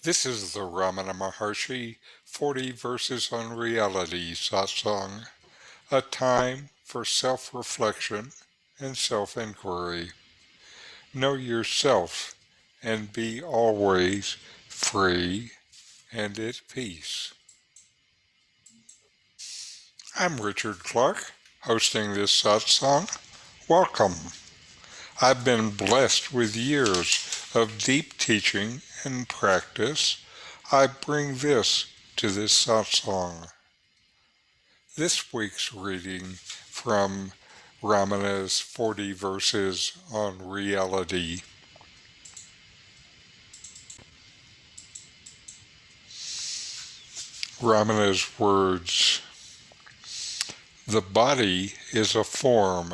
This is the Ramana Maharshi 40 Verses on Reality Satsang, a time for self-reflection and self-inquiry. Know yourself and be always free and at peace. I'm Richard Clarke, hosting this satsang. Welcome. I've been blessed with years of deep teaching and practice. I bring this to this satsang. This week's reading from Ramana's 40 Verses on Reality. Ramana's words: the body is a form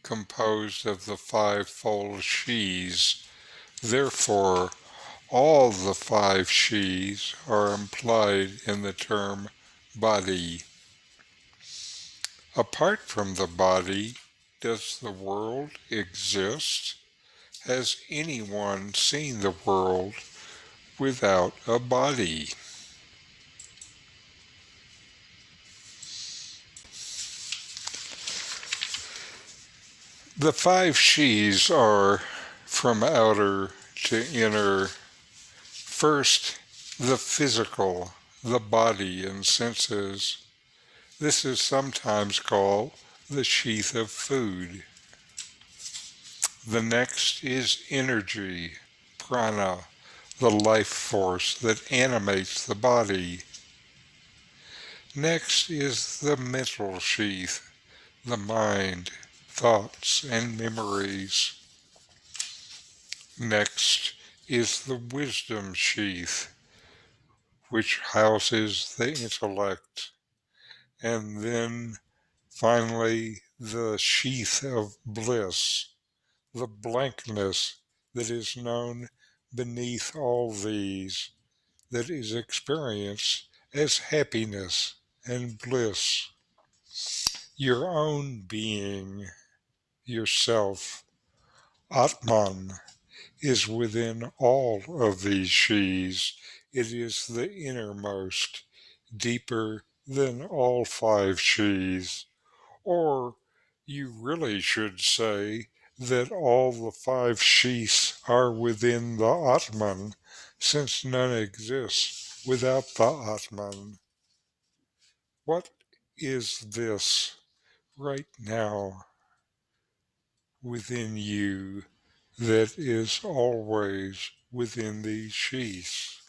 composed of the fivefold sheaths. Therefore, all the five sheaths are implied in the term body. Apart from the body, does the world exist? Has anyone seen the world without a body? The five sheaths are from outer to inner. First, the physical, the body and senses. This is sometimes called the sheath of food. The next is energy, prana, the life force that animates the body. Next is the mental sheath, the mind, thoughts, and memories. Next is the wisdom sheath, which houses the intellect. And then finally the sheath of bliss, the blankness that is known beneath all these, that is experienced as happiness and bliss. Your own being, yourself, Atman, is within all of these sheaths. It is the innermost, deeper than all five sheaths. Or you really should say that all the five sheaths are within the Atman, since none exists without the Atman. What is this right now within you that is always within these sheaths?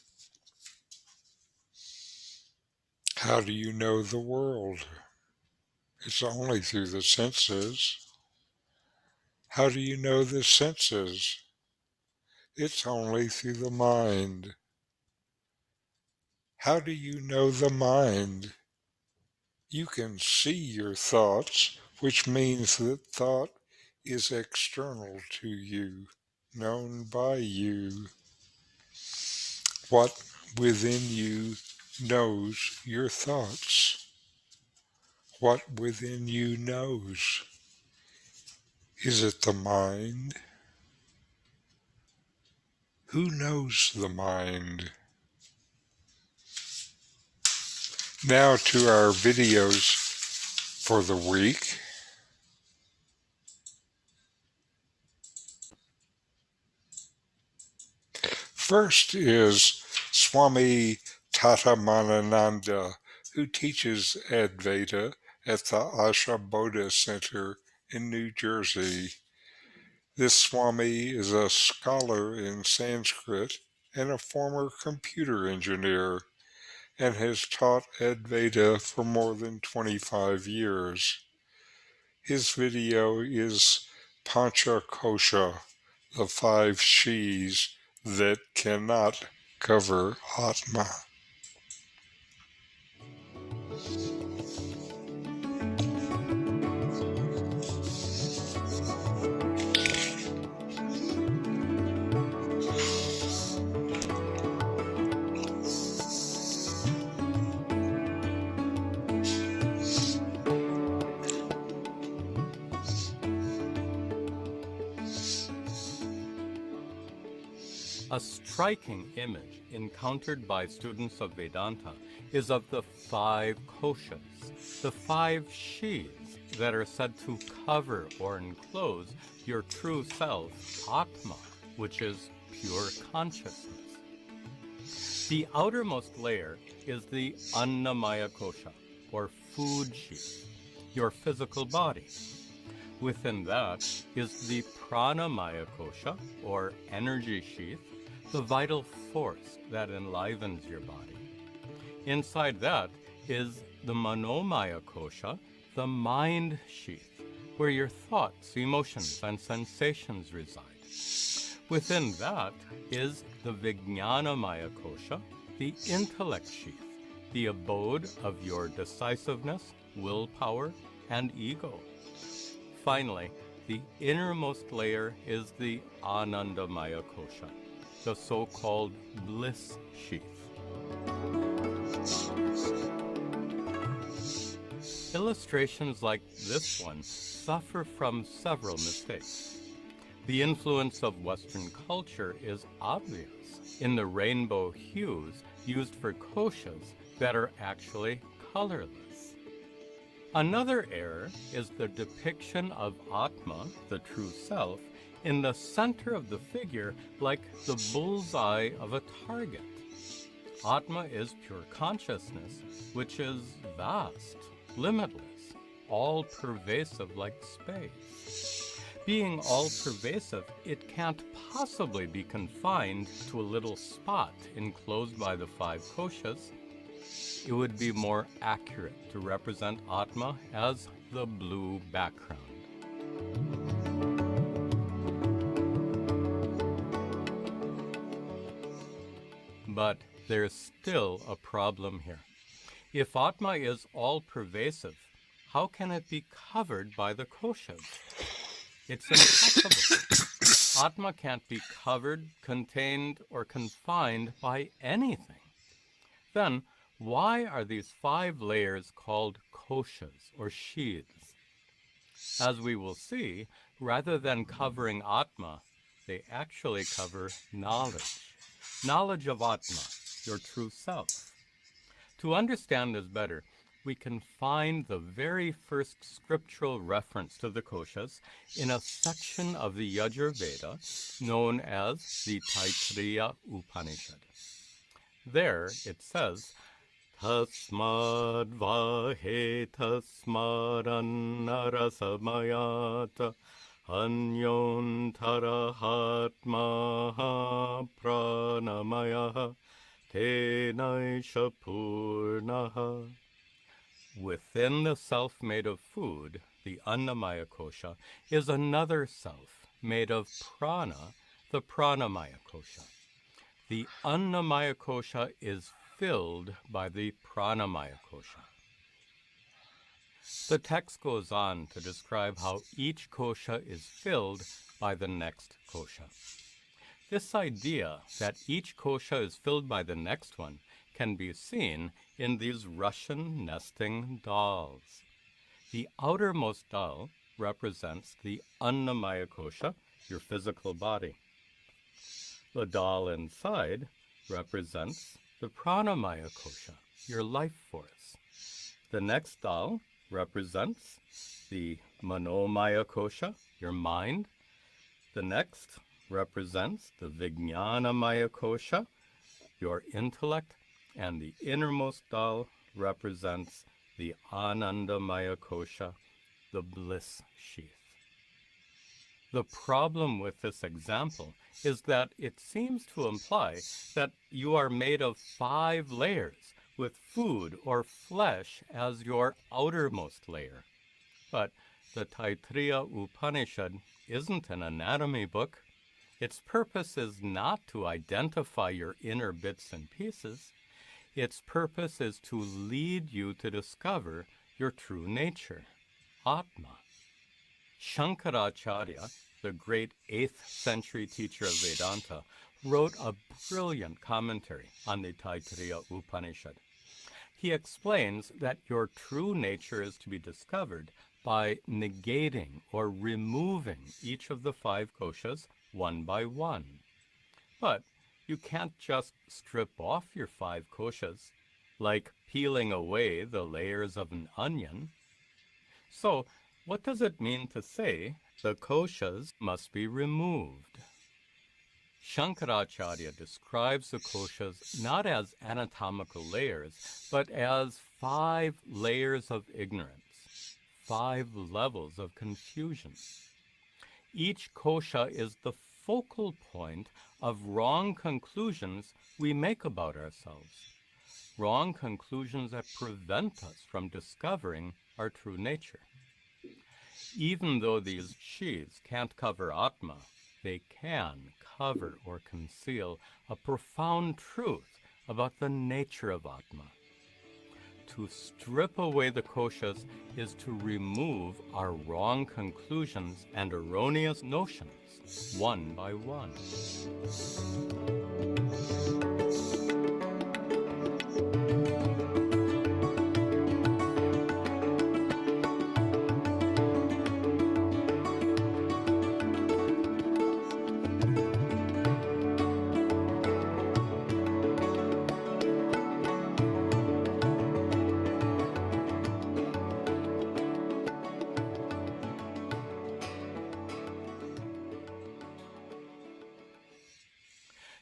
How do you know the world? It's only through the senses. How do you know the senses? It's only through the mind. How do you know the mind? You can see your thoughts, which means that thought is external to you, known by you. What within you knows your thoughts? What within you knows? Is it the mind? Who knows the mind? Now to our videos for the week. First is Swami Tadatmananda, who teaches Advaita at the Asha Bodha Center in New Jersey. This Swami is a scholar in Sanskrit and a former computer engineer, and has taught Advaita for more than 25 years. His video is Pancha Kosha, the five sheaths that cannot cover Atma. A striking image encountered by students of Vedanta is of the 5 koshas, the 5 sheaths that are said to cover or enclose your true self, Atma, which is pure consciousness. The outermost layer is the Annamaya kosha, or food sheath, your physical body. Within that is the Pranamaya kosha, or energy sheath, the vital force that enlivens your body. Inside that is the Manomaya kosha, the mind sheath, where your thoughts, emotions, and sensations reside. Within that is the Vijnanamaya kosha, the intellect sheath, the abode of your decisiveness, willpower, and ego. Finally, the innermost layer is the Anandamaya kosha, the so-called bliss sheath. Illustrations like this one suffer from several mistakes. The influence of Western culture is obvious in the rainbow hues used for koshas that are actually colorless. Another error is the depiction of Atma, the true self, in the center of the figure like the bullseye of a target. Atma is pure consciousness, which is vast, limitless, all-pervasive like space. Being all-pervasive, it can't possibly be confined to a little spot enclosed by the 5 koshas. It would be more accurate to represent Atma as the blue background. But there's still a problem here. If Atma is all-pervasive, how can it be covered by the koshas? It's impossible. Atma can't be covered, contained, or confined by anything. Then, why are these 5 layers called koshas, or sheaths? As we will see, rather than covering Atma, they actually cover knowledge. Knowledge of Atma, your true self. To understand this better, we can find the very first scriptural reference to the koshas in a section of the Yajurveda known as the Taittiriya Upanishad. There it says, Tasmad vahe tasmad annarasamayata anyontarhatmaha pranamaya tenaisha purnaha. Within the self made of food, the Annamaya kosha, is another self made of prana, the Pranamaya kosha. The Annamaya kosha is filled by the Pranamaya kosha. The text goes on to describe how each kosha is filled by the next kosha. This idea that each kosha is filled by the next one can be seen in these Russian nesting dolls. The outermost doll represents the Annamaya kosha, your physical body. The doll inside represents the Pranamaya kosha, your life force. The next doll represents the Manomaya kosha, your mind. The next represents the Vijnanamaya kosha, your intellect. And the innermost doll represents the Anandamaya kosha, the bliss sheath. The problem with this example is that it seems to imply that you are made of 5 layers, with food or flesh as your outermost layer. But the Taittiriya Upanishad isn't an anatomy book. Its purpose is not to identify your inner bits and pieces. Its purpose is to lead you to discover your true nature, Atma. Shankaracharya, the great 8th century teacher of Vedanta, wrote a brilliant commentary on the Taittiriya Upanishad. He explains that your true nature is to be discovered by negating or removing each of the 5 koshas one by one. But you can't just strip off your 5 koshas, like peeling away the layers of an onion. So, what does it mean to say the koshas must be removed? Shankaracharya describes the koshas not as anatomical layers, but as 5 layers of ignorance, 5 levels of confusion. Each kosha is the focal point of wrong conclusions we make about ourselves, wrong conclusions that prevent us from discovering our true nature. Even though these sheaths can't cover Atma, they can cover or conceal a profound truth about the nature of Atma. To strip away the koshas is to remove our wrong conclusions and erroneous notions, one by one.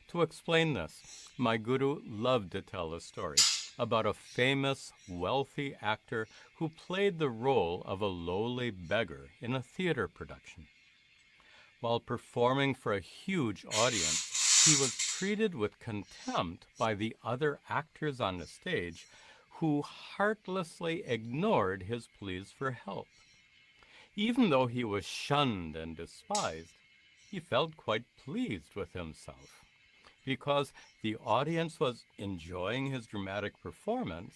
To explain this, my guru loved to tell a story about a famous, wealthy actor who played the role of a lowly beggar in a theater production. While performing for a huge audience, he was treated with contempt by the other actors on the stage, who heartlessly ignored his pleas for help. Even though he was shunned and despised, he felt quite pleased with himself, because the audience was enjoying his dramatic performance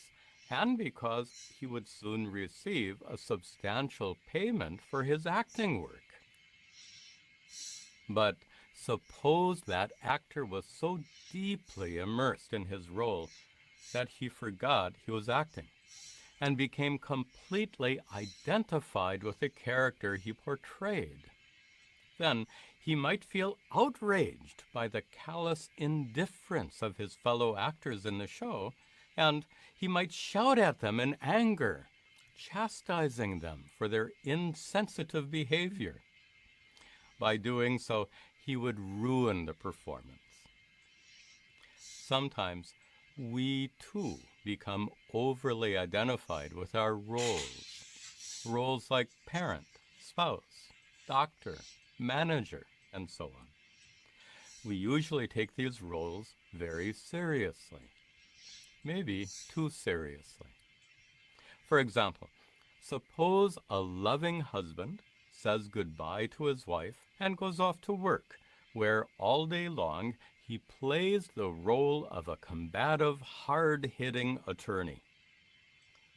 and because he would soon receive a substantial payment for his acting work. But suppose that actor was so deeply immersed in his role that he forgot he was acting and became completely identified with the character he portrayed. Then he might feel outraged by the callous indifference of his fellow actors in the show, and he might shout at them in anger, chastising them for their insensitive behavior. By doing so, he would ruin the performance. Sometimes we too become overly identified with our roles like parent, spouse, doctor, manager, and so on. We usually take these roles very seriously, maybe too seriously. For example, suppose a loving husband says goodbye to his wife and goes off to work, where all day long he plays the role of a combative, hard-hitting attorney.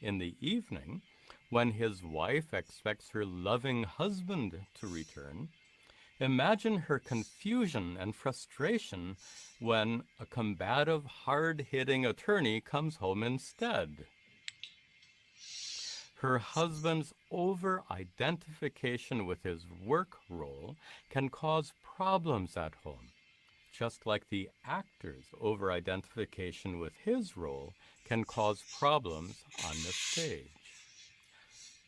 In the evening, when his wife expects her loving husband to return, imagine her confusion and frustration when a combative, hard-hitting attorney comes home instead. Her husband's over-identification with his work role can cause problems at home, just like the actor's over-identification with his role can cause problems on the stage.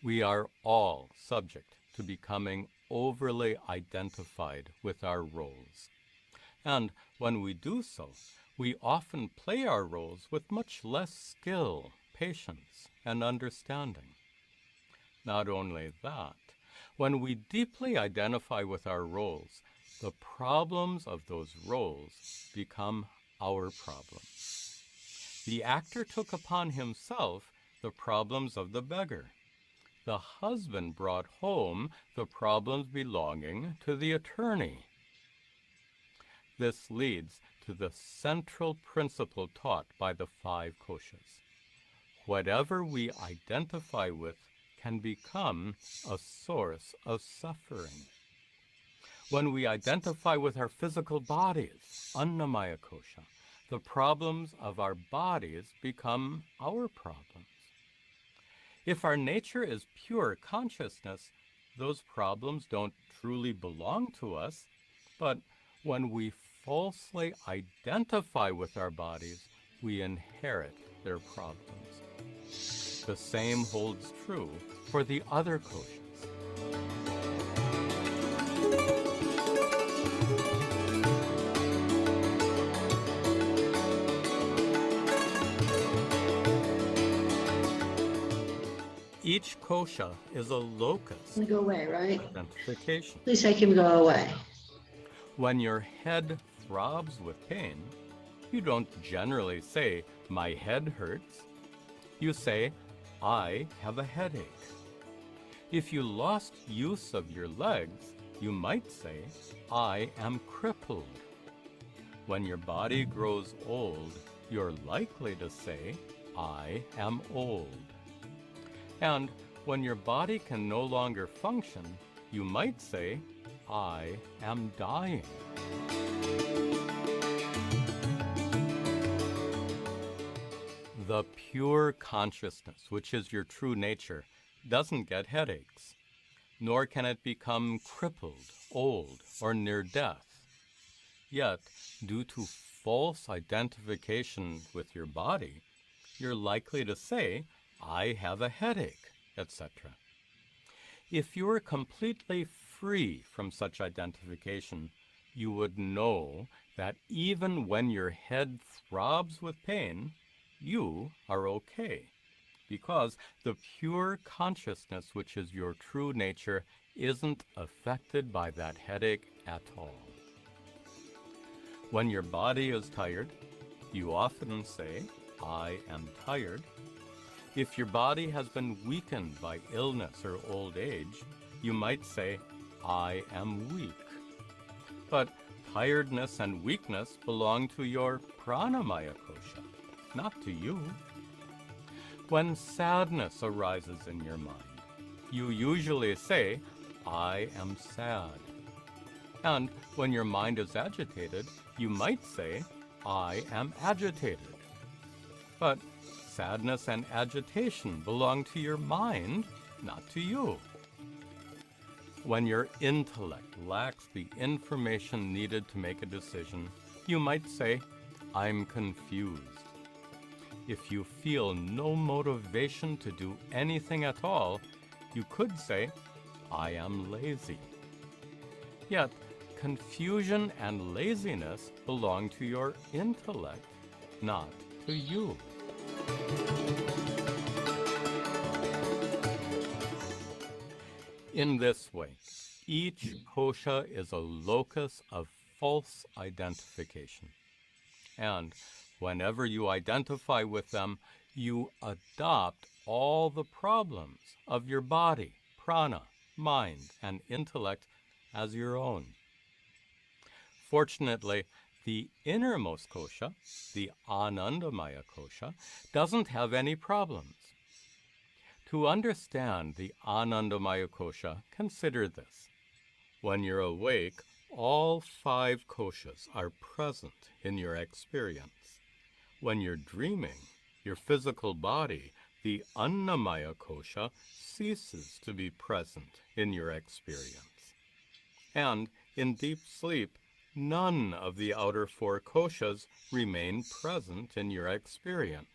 We are all subject to becoming overly identified with our roles. And when we do so, we often play our roles with much less skill, patience, and understanding. Not only that, when we deeply identify with our roles, the problems of those roles become our problems. The actor took upon himself the problems of the beggar. The husband brought home the problems belonging to the attorney. This leads to the central principle taught by the 5 koshas. Whatever we identify with can become a source of suffering. When we identify with our physical bodies, Annamaya kosha, the problems of our bodies become our problems. If our nature is pure consciousness, those problems don't truly belong to us, but when we falsely identify with our bodies, we inherit their problems. The same holds true for the other koshas. Each kosha is a locus Go away, right? of identification. Please make him go away. When your head throbs with pain, you don't generally say, "My head hurts." You say, "I have a headache." If you lost use of your legs, you might say, "I am crippled." When your body grows old, you're likely to say, "I am old." And when your body can no longer function, you might say, "I am dying." The pure consciousness, which is your true nature, doesn't get headaches, nor can it become crippled, old, or near death. Yet, due to false identification with your body, you're likely to say, "I have a headache," etc. If you were completely free from such identification, you would know that even when your head throbs with pain, you are okay, because the pure consciousness, which is your true nature, isn't affected by that headache at all. When your body is tired, you often say, "I am tired." If your body has been weakened by illness or old age, you might say, "I am weak." But tiredness and weakness belong to your pranamaya kosha, not to you. When sadness arises in your mind, you usually say, "I am sad." And when your mind is agitated, you might say, "I am agitated." But sadness and agitation belong to your mind, not to you. When your intellect lacks the information needed to make a decision, you might say, "I'm confused." If you feel no motivation to do anything at all, you could say, "I am lazy." Yet, confusion and laziness belong to your intellect, not to you. In this way, each kosha is a locus of false identification. And whenever you identify with them, you adopt all the problems of your body, prana, mind, and intellect as your own. Fortunately, the innermost kosha, the Anandamaya kosha, doesn't have any problems. To understand the Anandamaya kosha, consider this. When you're awake, all 5 koshas are present in your experience. When you're dreaming, your physical body, the Annamaya kosha, ceases to be present in your experience. And in deep sleep, none of the outer 4 koshas remain present in your experience.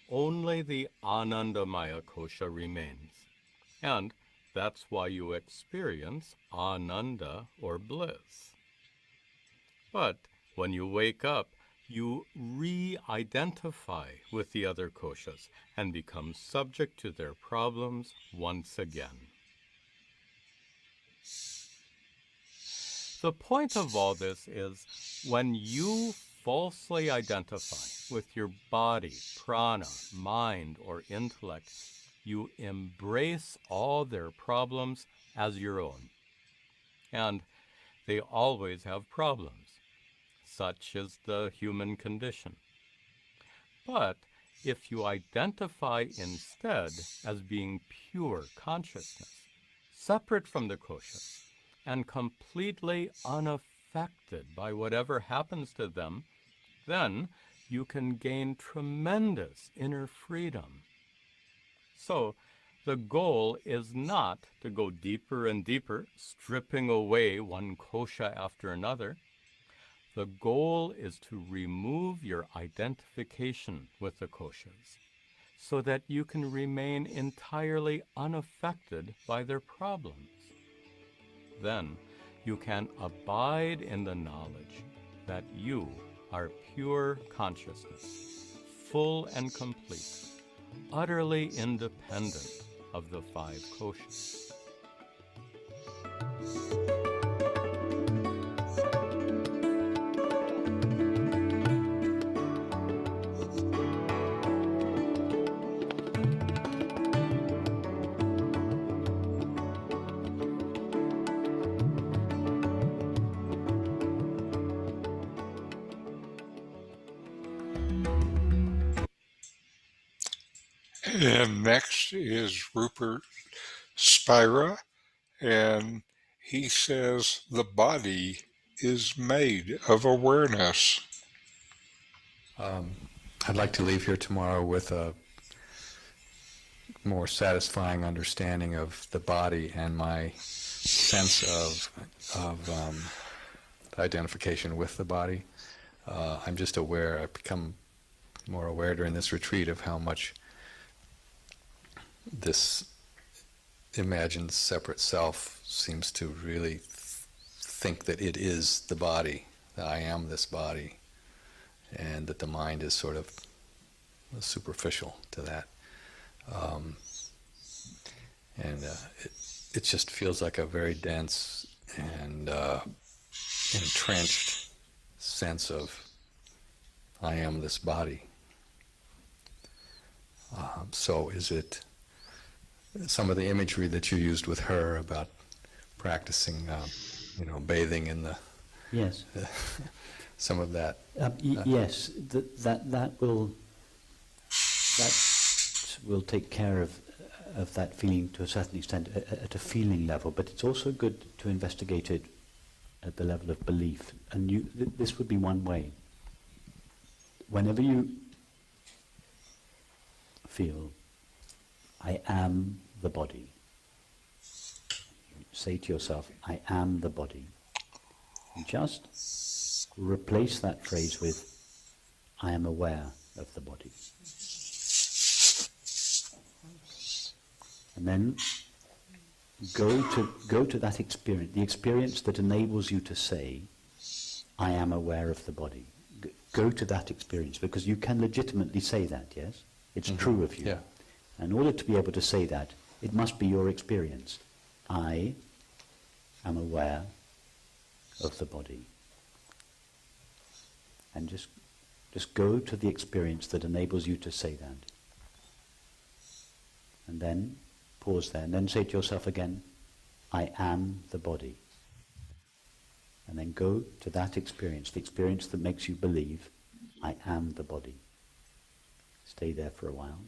Only the Anandamaya kosha remains. And that's why you experience Ananda or bliss. But when you wake up, you re-identify with the other koshas and become subject to their problems once again. The point of all this is, when you falsely identify with your body, prana, mind, or intellect, you embrace all their problems as your own. And they always have problems. Such is the human condition. But if you identify instead as being pure consciousness, separate from the koshas, and completely unaffected by whatever happens to them, then you can gain tremendous inner freedom. So, the goal is not to go deeper and deeper, stripping away one kosha after another. The goal is to remove your identification with the koshas so that you can remain entirely unaffected by their problems. Then you can abide in the knowledge that you are pure consciousness, full and complete, utterly independent of the five koshas. And next is Rupert Spira, and he says the body is made of awareness. I'd like to leave here tomorrow with a more satisfying understanding of the body and my sense of identification with the body. I'm just aware, I've become more aware during this retreat of how much this imagined separate self seems to really think that it is the body, that I am this body, and that the mind is sort of superficial to that. It just feels like a very dense and entrenched sense of I am this body. So is it some of the imagery that you used with her about practicing, bathing in the Yes. some of that? Yes, that will take care of that feeling to a certain extent at a feeling level, but it's also good to investigate it at the level of belief. And this would be one way. Whenever you feel, I am the body, say to yourself, I am the body. Just replace that phrase with, I am aware of the body. And then go to that experience, the experience that enables you to say, I am aware of the body. Go to that experience, because you can legitimately say that, yes? It's true of you. Yeah. In order to be able to say that, it must be your experience. I am aware of the body. And just go to the experience that enables you to say that. And then pause there, and then say to yourself again, I am the body. And then go to that experience, the experience that makes you believe, I am the body. Stay there for a while.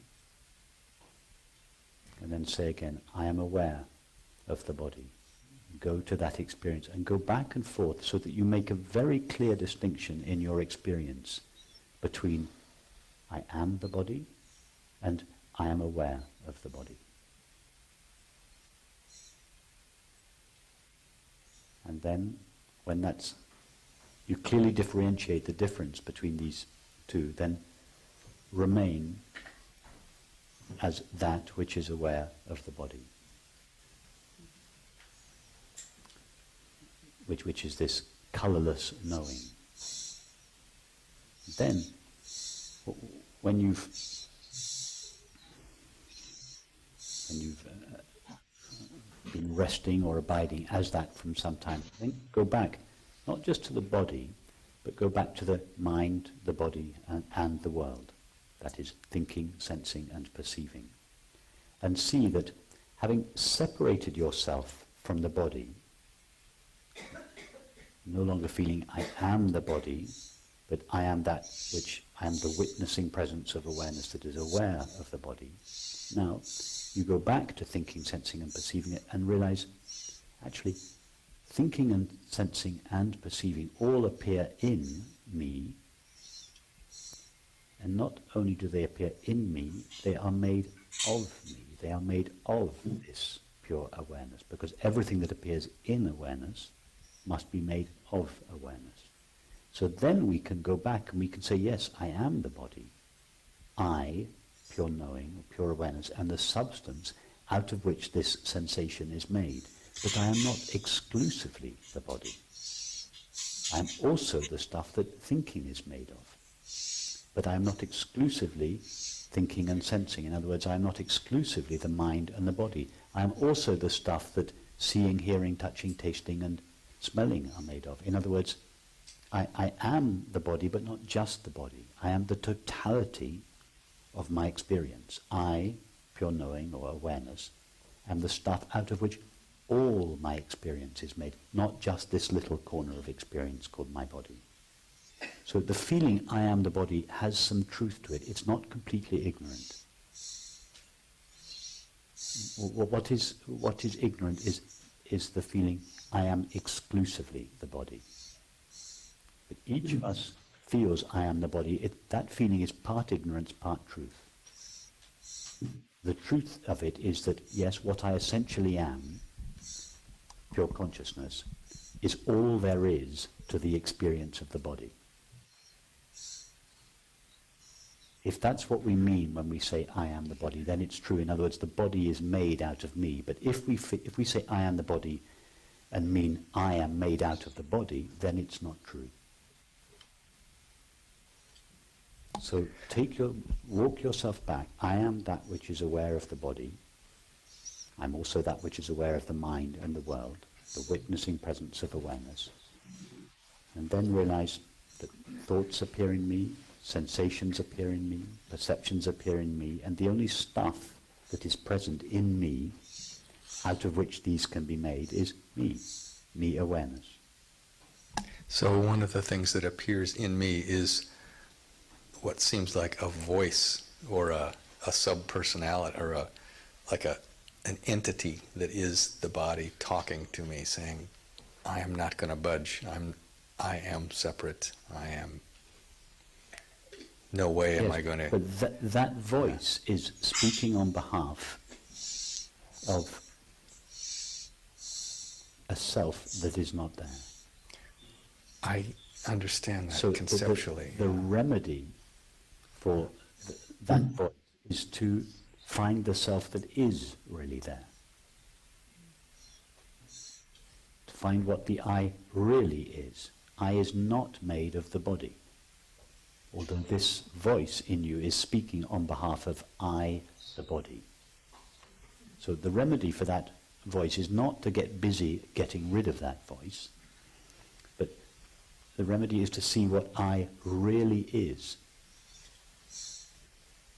And then say again, I am aware of the body. Go to that experience and go back and forth so that you make a very clear distinction in your experience between I am the body and I am aware of the body. And then when you clearly differentiate the difference between these two, then remain as that which is aware of the body. Which is this colourless knowing. Then, when you've been resting or abiding as that from some time, then go back, not just to the body, but go back to the mind, the body, and the world. That is, thinking, sensing, and perceiving. And see that having separated yourself from the body, no longer feeling I am the body, but I am that which I am the witnessing presence of awareness that is aware of the body. Now, you go back to thinking, sensing, and perceiving it and realize, actually, thinking and sensing and perceiving all appear in me, and not only do they appear in me, they are made of me. They are made of this pure awareness, because everything that appears in awareness must be made of awareness. So then we can go back and we can say, yes, I am the body. I, pure knowing, pure awareness, and the substance out of which this sensation is made. But I am not exclusively the body. I am also the stuff that thinking is made of. But I am not exclusively thinking and sensing. In other words, I am not exclusively the mind and the body. I am also the stuff that seeing, hearing, touching, tasting, and smelling are made of. In other words, I am the body, but not just the body. I am the totality of my experience. I, pure knowing or awareness, am the stuff out of which all my experience is made, not just this little corner of experience called my body. So the feeling I am the body has some truth to it. It's not completely ignorant. What is ignorant is the feeling I am exclusively the body. But each of us feels I am the body. That feeling is part ignorance, part truth. The truth of it is that, yes, what I essentially am, pure consciousness, is all there is to the experience of the body. If that's what we mean when we say I am the body, then it's true. In other words, the body is made out of me. But if we say I am the body and mean I am made out of the body, then it's not true. So walk yourself back. I am that which is aware of the body. I'm also that which is aware of the mind and the world, the witnessing presence of awareness. And then realize that thoughts appear in me, sensations appear in me, perceptions appear in me, and the only stuff that is present in me, out of which these can be made, is me awareness. So one of the things that appears in me is what seems like a voice or a sub-personality or an entity that is the body talking to me, saying, I am not going to budge. I am separate. I am. No way am I going to. But that voice is speaking on behalf of a self that is not there. I understand that So conceptually. the remedy for that voice is to find the self that is really there. To find what the I really is. I is not made of the body. Although this voice in you is speaking on behalf of I, the body. So the remedy for that voice is not to get busy getting rid of that voice, but the remedy is to see what I really is.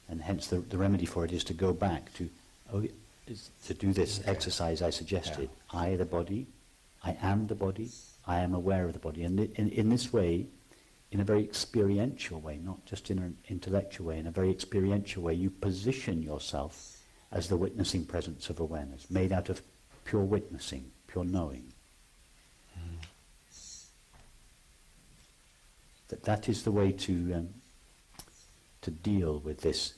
And hence the remedy for it is to go back to do this exercise I suggested. Yeah. I, the body, I am the body, I am aware of the body. And in this way, in a very experiential way, not just in an intellectual way, in a very experiential way, you position yourself as the witnessing presence of awareness, made out of pure witnessing, pure knowing. That is the way to deal with this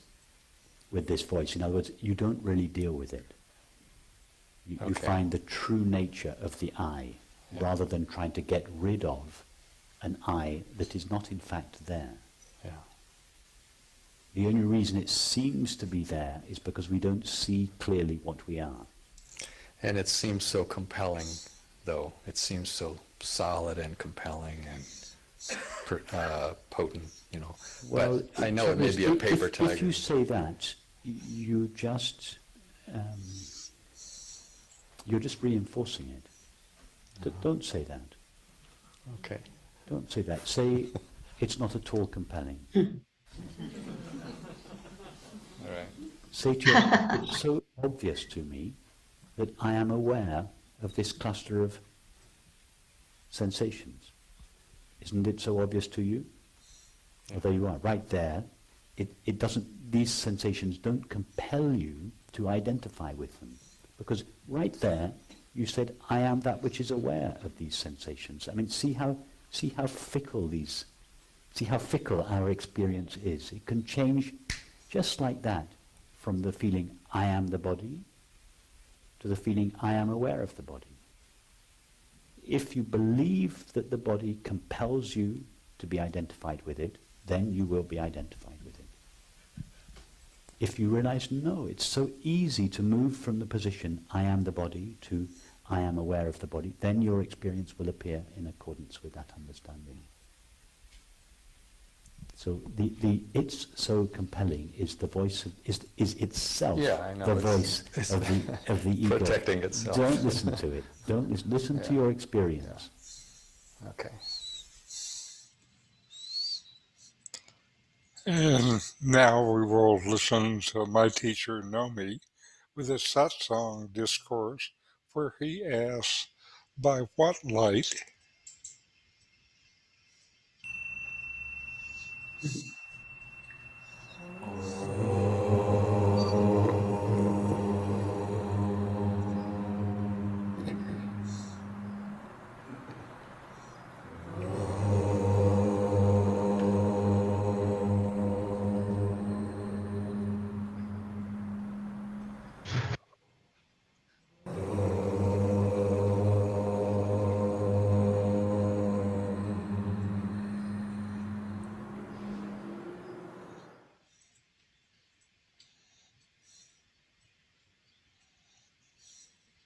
voice. In other words, you don't really deal with it. You find the true nature of the I, rather than trying to get rid of an I that is not in fact there. Yeah. The only reason it seems to be there is because we don't see clearly what we are. And it seems so compelling, though. It seems so solid and compelling and potent, you know. Well, but I know it may be a paper tiger. If you say that, you're just reinforcing it. Don't say that. Okay. Don't say that. Say it's not at all compelling. All right. Say to yourself, it's so obvious to me that I am aware of this cluster of sensations. Isn't it so obvious to you? Well, there you are, right there. It doesn't, these sensations don't compel you to identify with them. Because right there, you said, I am that which is aware of these sensations. I mean, see how fickle our experience is. It can change just like that, from the feeling, I am the body, to the feeling, I am aware of the body. If you believe that the body compels you to be identified with it, then you will be identified with it. If you realize, no, it's so easy to move from the position, I am the body, to I am aware of the body, then your experience will appear in accordance with that understanding. So the it's so compelling is the voice of, is itself the voice it's of the ego. protecting itself. Don't listen to it. Don't listen to your experience. Yeah. Okay. And now we will listen to my teacher Nome with a Satsang discourse where he asks, by what light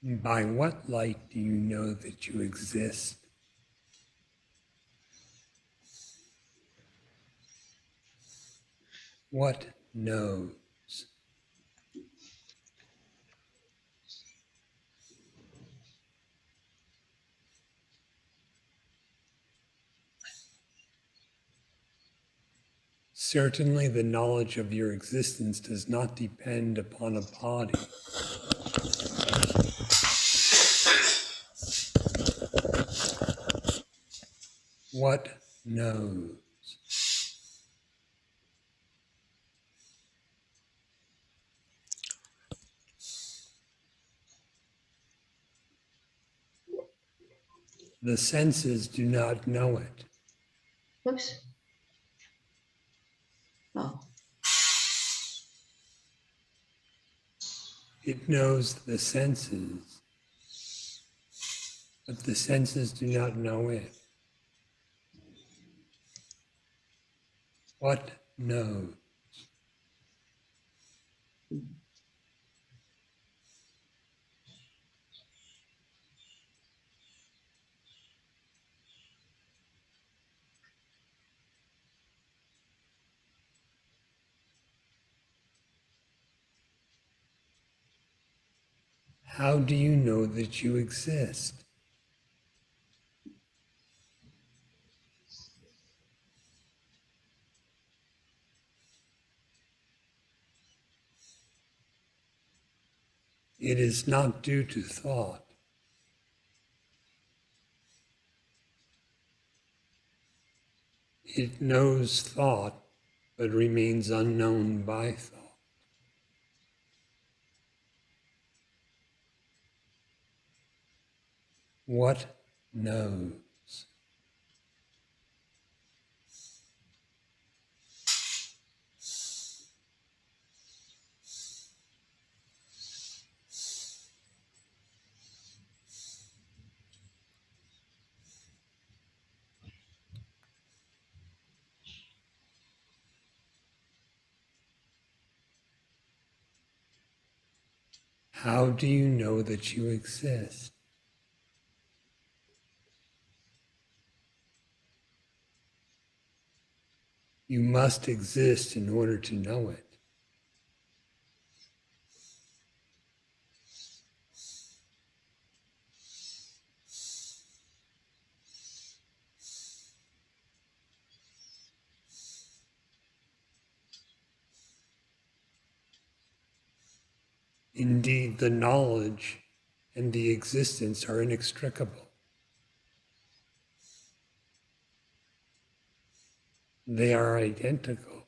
By what light do you know that you exist? What knows? Certainly the knowledge of your existence does not depend upon a body. What knows? The senses do not know it. Whoops. Oh, It knows the senses, but the senses do not know it. What knows? How do you know that you exist? It is not due to thought. It knows thought, but remains unknown by thought. What knows? How do you know that you exist? You must exist in order to know it. Indeed, the knowledge and the existence are inextricable. They are identical.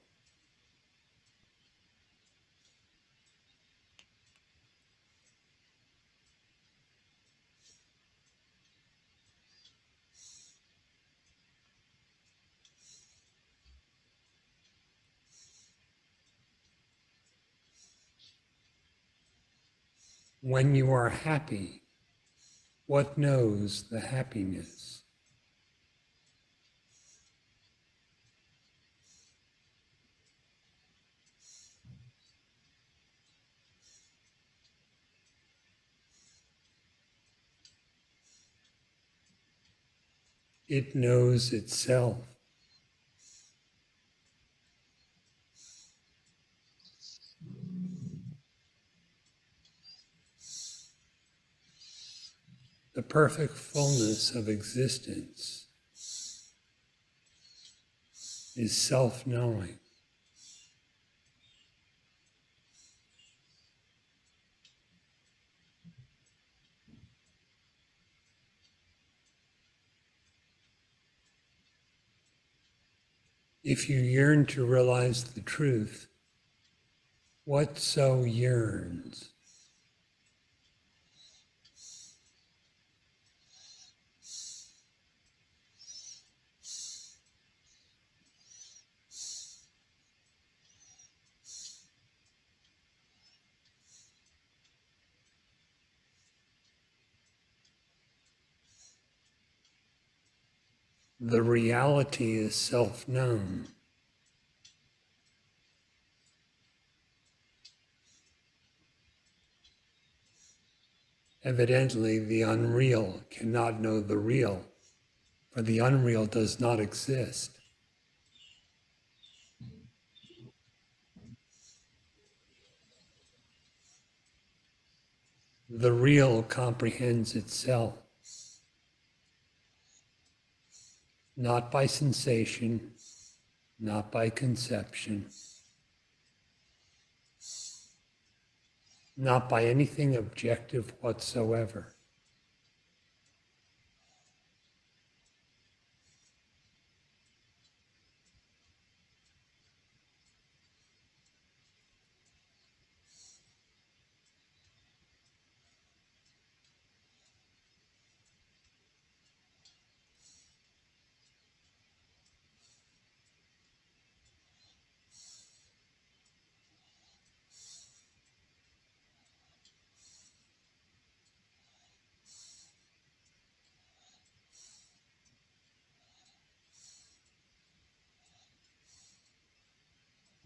When you are happy, what knows the happiness? It knows itself. The perfect fullness of existence is self-knowing. If you yearn to realize the truth, what so yearns? The reality is self-known. Evidently, the unreal cannot know the real, for the unreal does not exist. The real comprehends itself, not by sensation, not by conception, not by anything objective whatsoever.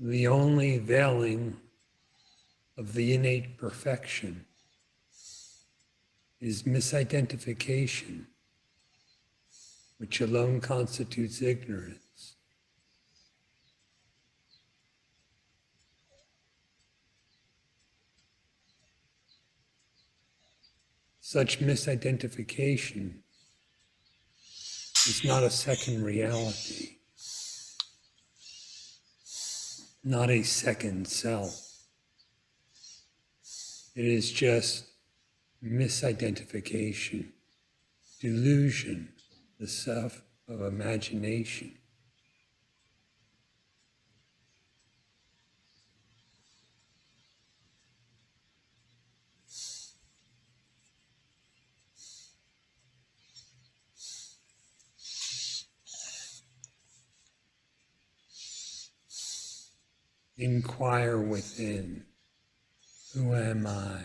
The only veiling of the innate perfection is misidentification, which alone constitutes ignorance. Such misidentification is not a second reality, not a second self. It is just misidentification, delusion, the self of imagination. Inquire within, who am I?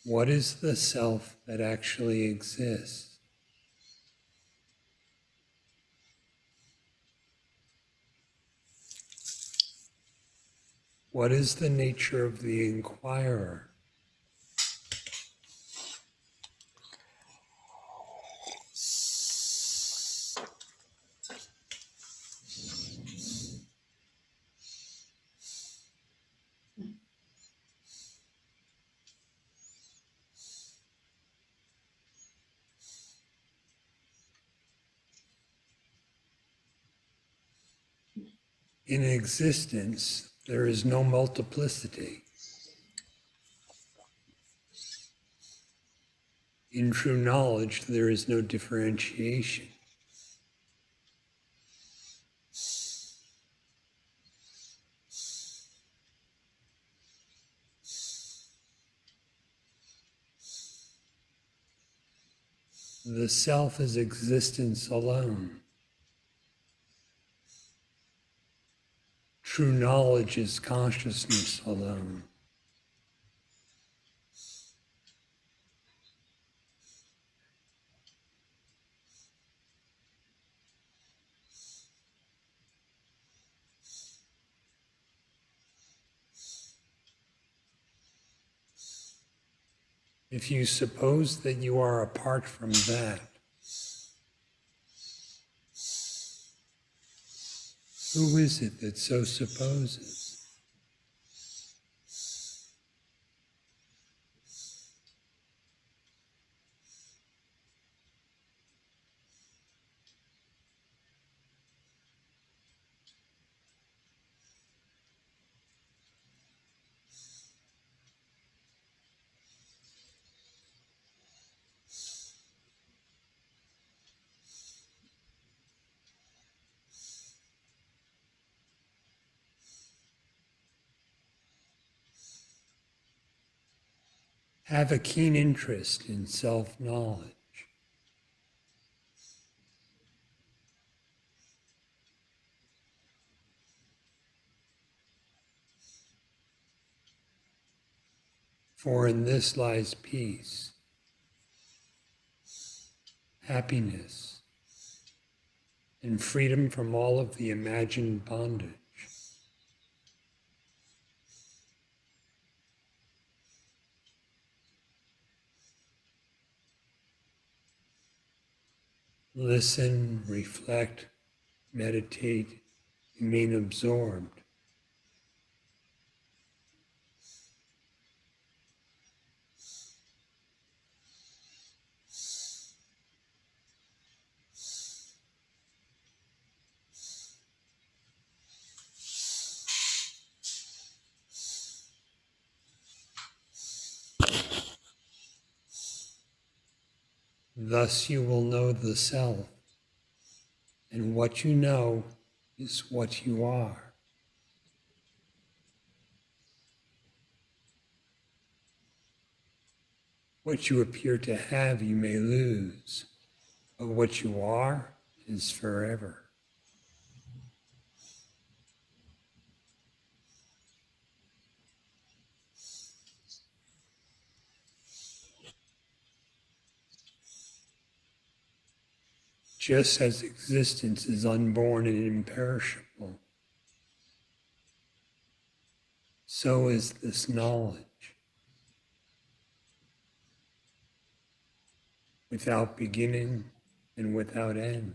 What is the self that actually exists? What is the nature of the inquirer? In existence, there is no multiplicity. In true knowledge, there is no differentiation. The self is existence alone. True knowledge is consciousness alone. If you suppose that you are apart from that, who is it that so supposes? Have a keen interest in self-knowledge. For in this lies peace, happiness, and freedom from all of the imagined bondage. Listen, reflect, meditate, remain absorbed. Thus you will know the self, and what you know is what you are. What you appear to have you may lose, but what you are is forever. Just as existence is unborn and imperishable, so is this knowledge. Without beginning and without end.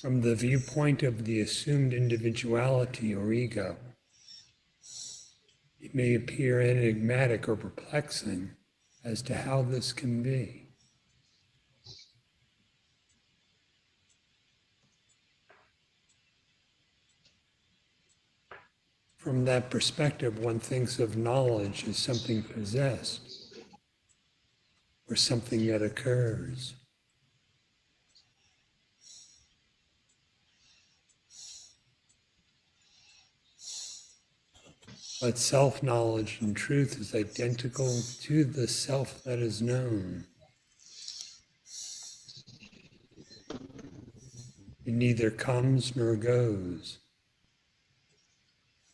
From the viewpoint of the assumed individuality or ego, it may appear enigmatic or perplexing as to how this can be. From that perspective, one thinks of knowledge as something possessed or something that occurs. But self-knowledge in truth is identical to the self that is known. It neither comes nor goes.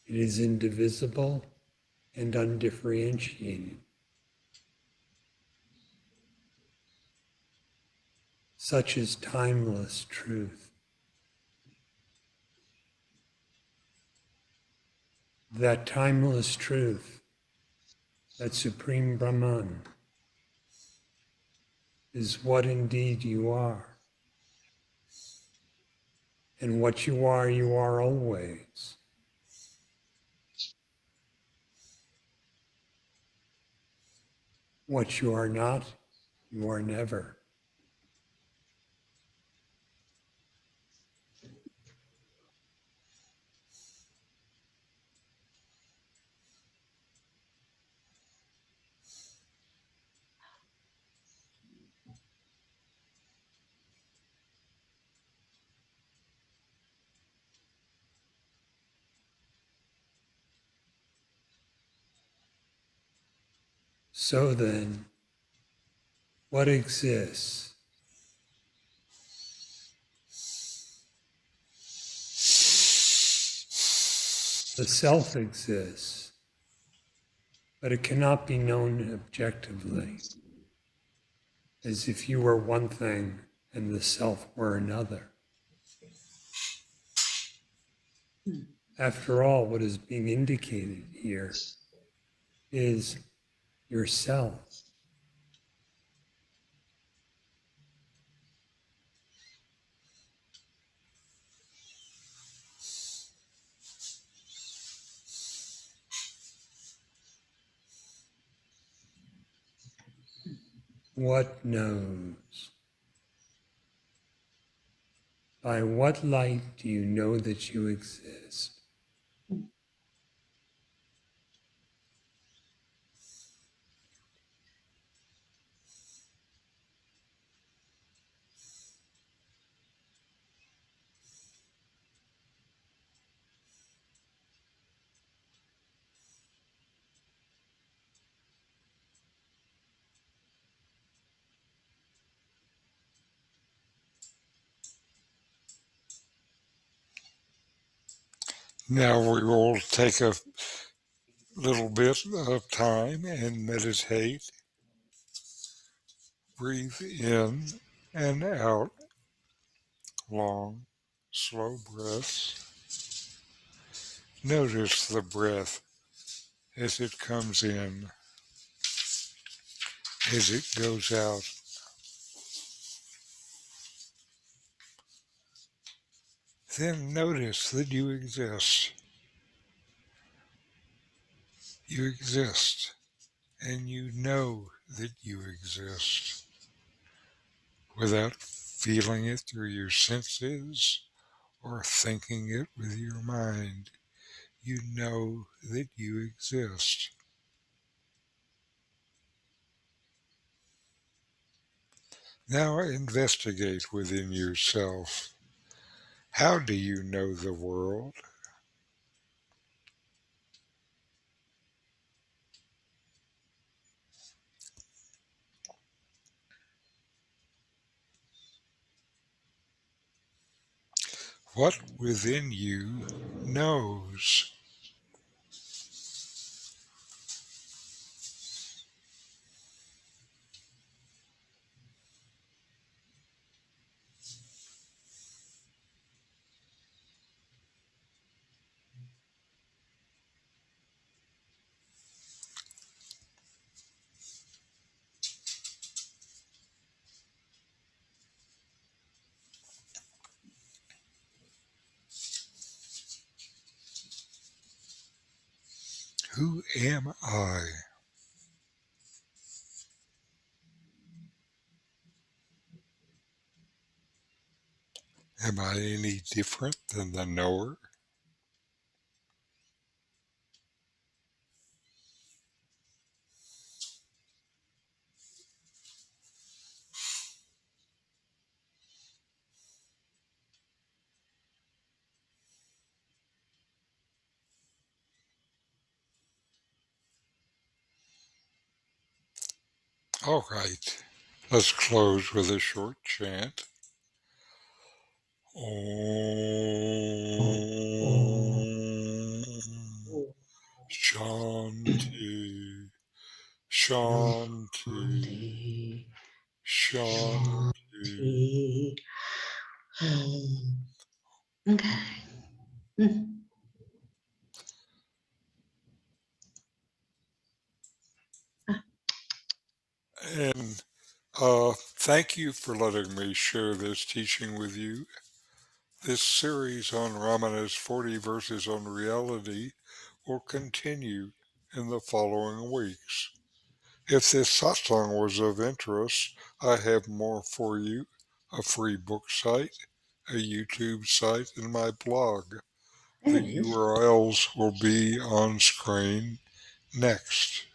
It is indivisible and undifferentiated. Such is timeless truth. That timeless truth, that supreme Brahman, is what indeed you are. And what you are always. What you are not, you are never. So then, what exists? The self exists, but it cannot be known objectively, as if you were one thing and the self were another. After all, what is being indicated here is yourself. What knows? By what light do you know that you exist? Now we will take a little bit of time and meditate. Breathe in and out, long, slow breaths. Notice the breath as it comes in, as it goes out. Then notice that you exist. You exist, and you know that you exist without feeling it through your senses or thinking it with your mind. You know that you exist. Now investigate within yourself. How do you know the world? What within you knows? Who am I? Am I any different than the knower? All right, let's close with a short chant. Om Shanti Shanti Shanti. Okay. And thank you for letting me share this teaching with you. This series on Ramana's 40 verses on reality will continue in the following weeks. If this satsang was of interest, I have more for you: a free book site, a YouTube site, and my blog. There The it is. URLs will be on screen next.